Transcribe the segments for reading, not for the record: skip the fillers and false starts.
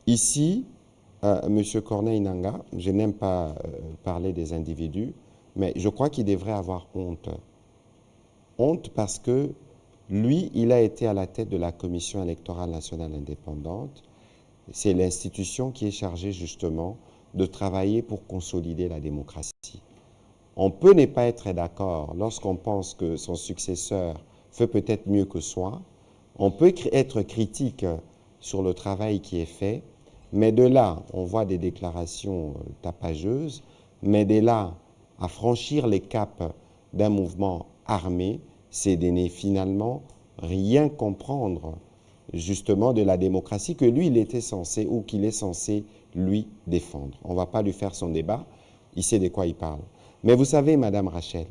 Ici, M. Corneille Nangaa, je n'aime pas parler des individus, mais je crois qu'il devrait avoir honte. Honte parce que lui, il a été à la tête de la Commission électorale nationale indépendante. C'est l'institution qui est chargée justement de travailler pour consolider la démocratie. On peut ne pas être d'accord lorsqu'on pense que son successeur fait peut-être mieux que soi. On peut être critique sur le travail qui est fait, mais de là, on voit des déclarations tapageuses, mais de là à franchir les caps d'un mouvement armé, c'est de ne finalement rien comprendre justement de la démocratie que lui, il était censé ou qu'il est censé lui défendre. On ne va pas lui faire son débat, il sait de quoi il parle. Mais vous savez, Madame Rachel,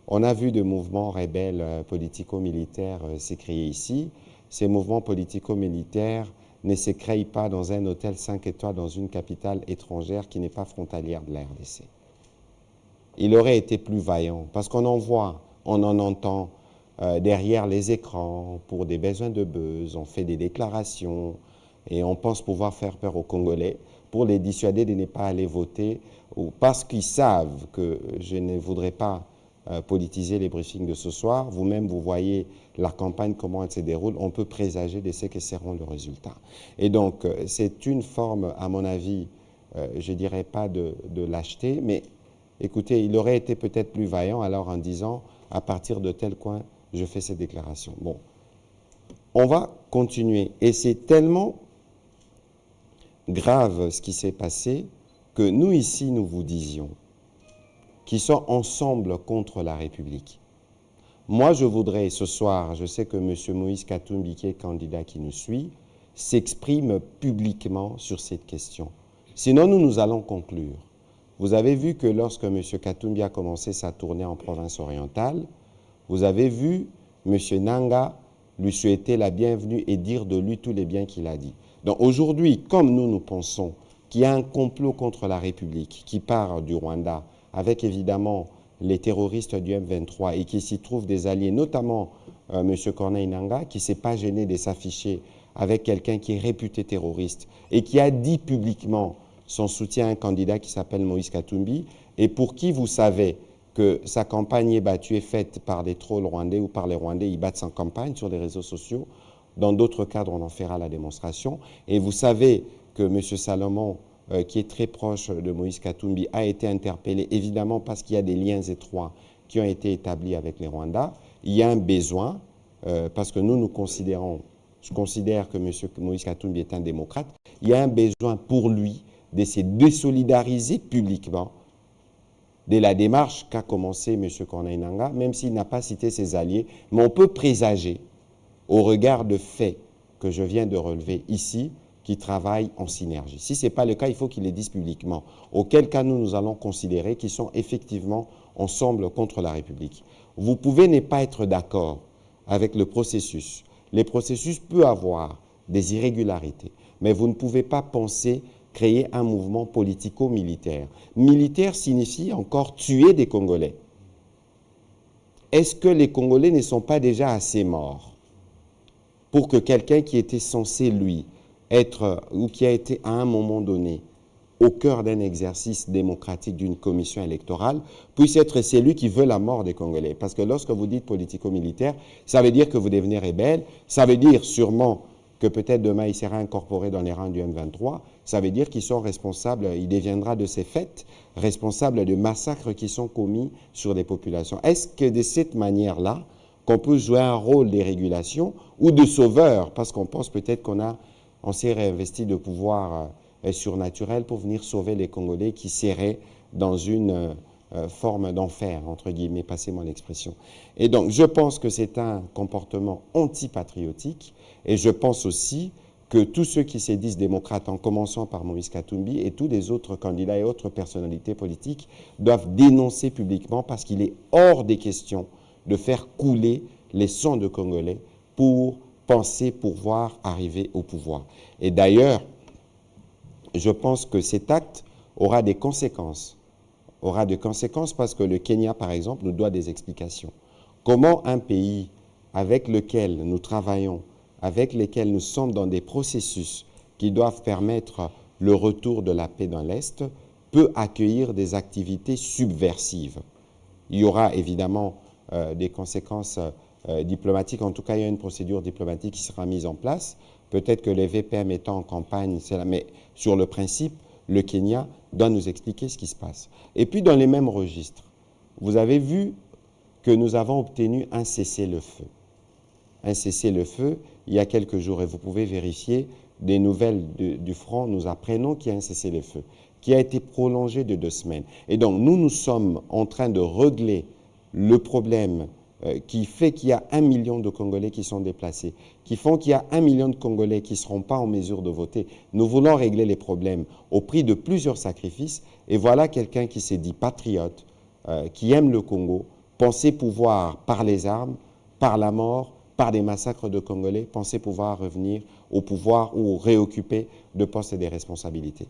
on a vu de mouvements rebelles politico-militaires se créer ici. Ces mouvements politico-militaires ne se créent pas dans un hôtel 5 étoiles dans une capitale étrangère qui n'est pas frontalière de la RDC. Il aurait été plus vaillant parce qu'on en voit, on en entend derrière les écrans pour des besoins de buzz, on fait des déclarations et on pense pouvoir faire peur aux Congolais pour les dissuader de ne pas aller voter ou parce qu'ils savent que je ne voudrais pas politiser les briefings de ce soir. Vous-même, vous voyez la campagne, comment elle se déroule. On peut présager de ce que seront le résultat. Et donc, c'est une forme, à mon avis, je ne dirais pas de lâcheté, mais écoutez, il aurait été peut-être plus vaillant alors en disant, à partir de tel coin, je fais ces déclarations. Bon, on va continuer. Et c'est tellement grave ce qui s'est passé que nous ici, nous vous disions qui sont ensemble contre la République. Moi, je voudrais ce soir, je sais que M. Moïse Katumbi, qui est candidat qui nous suit, s'exprime publiquement sur cette question. Sinon, nous allons conclure. Vous avez vu que lorsque M. Katumbi a commencé sa tournée en province orientale, vous avez vu M. Nangaa lui souhaiter la bienvenue et dire de lui tous les biens qu'il a dit. Donc aujourd'hui, comme nous pensons qu'il y a un complot contre la République qui part du Rwanda, avec évidemment les terroristes du M23 et qui s'y trouvent des alliés, notamment M. Corneille Nangaa, qui ne s'est pas gêné de s'afficher avec quelqu'un qui est réputé terroriste et qui a dit publiquement son soutien à un candidat qui s'appelle Moïse Katumbi et pour qui vous savez que sa campagne est battue, est faite par des trolls rwandais ou par les Rwandais, ils battent sa campagne sur les réseaux sociaux. Dans d'autres cadres, on en fera la démonstration. Et vous savez que M. Salomon, qui est très proche de Moïse Katumbi, a été interpellé, évidemment parce qu'il y a des liens étroits qui ont été établis avec les Rwandais. Il y a un besoin, parce que nous considérons, je considère que M. Moïse Katumbi est un démocrate, il y a un besoin pour lui de se désolidariser publiquement de la démarche qu'a commencé M. Corneille Nangaa, même s'il n'a pas cité ses alliés, mais on peut présager, au regard de faits que je viens de relever ici, qui travaillent en synergie. Si ce n'est pas le cas, il faut qu'ils les disent publiquement. Auquel cas, nous allons considérer qu'ils sont effectivement ensemble contre la République. Vous pouvez ne pas être d'accord avec le processus. Le processus peut avoir des irrégularités, mais vous ne pouvez pas penser créer un mouvement politico-militaire. Militaire signifie encore tuer des Congolais. Est-ce que les Congolais ne sont pas déjà assez morts pour que quelqu'un qui était censé, lui, être, ou qui a été à un moment donné au cœur d'un exercice démocratique d'une commission électorale, puisse être celui qui veut la mort des Congolais? Parce que lorsque vous dites politico-militaire, ça veut dire que vous devenez rebelle, ça veut dire sûrement que peut-être demain il sera incorporé dans les rangs du M23, ça veut dire qu'ils sont responsables, il deviendra de ces faits responsable de massacres qui sont commis sur des populations. Est-ce que de cette manière-là, qu'on peut jouer un rôle de régulation ou de sauveur, parce qu'on pense peut-être on s'est réinvesti de pouvoir surnaturel pour venir sauver les Congolais qui seraient dans une forme d'enfer, entre guillemets, passez-moi l'expression. Et donc, je pense que c'est un comportement antipatriotique et je pense aussi que tous ceux qui se disent démocrates, en commençant par Moïse Katumbi et tous les autres candidats et autres personnalités politiques, doivent dénoncer publiquement parce qu'il est hors des questions de faire couler les sangs de Congolais pour penser pouvoir arriver au pouvoir. Et d'ailleurs, je pense que cet acte aura des conséquences. Aura des conséquences parce que le Kenya, par exemple, nous doit des explications. Comment un pays avec lequel nous travaillons, avec lequel nous sommes dans des processus qui doivent permettre le retour de la paix dans l'Est, peut accueillir des activités subversives. Il y aura évidemment des conséquences diplomatiques. En tout cas, il y a une procédure diplomatique qui sera mise en place. Peut-être que les VPM étant en campagne, mais sur le principe, le Kenya doit nous expliquer ce qui se passe. Et puis, dans les mêmes registres, vous avez vu que nous avons obtenu un cessez-le-feu. Un cessez-le-feu il y a quelques jours, et vous pouvez vérifier des nouvelles du front, nous apprenons qu'il y a un cessez-le-feu qui a été prolongé de 2 semaines. Et donc, nous sommes en train de régler le problème qui fait qu'il y a 1 million de Congolais qui sont déplacés, qui font qu'il y a 1 million de Congolais qui ne seront pas en mesure de voter. Nous voulons régler les problèmes au prix de plusieurs sacrifices. Et voilà quelqu'un qui s'est dit patriote, qui aime le Congo, penser pouvoir, par les armes, par la mort, par des massacres de Congolais, penser pouvoir revenir au pouvoir ou réoccuper de postes et des responsabilités.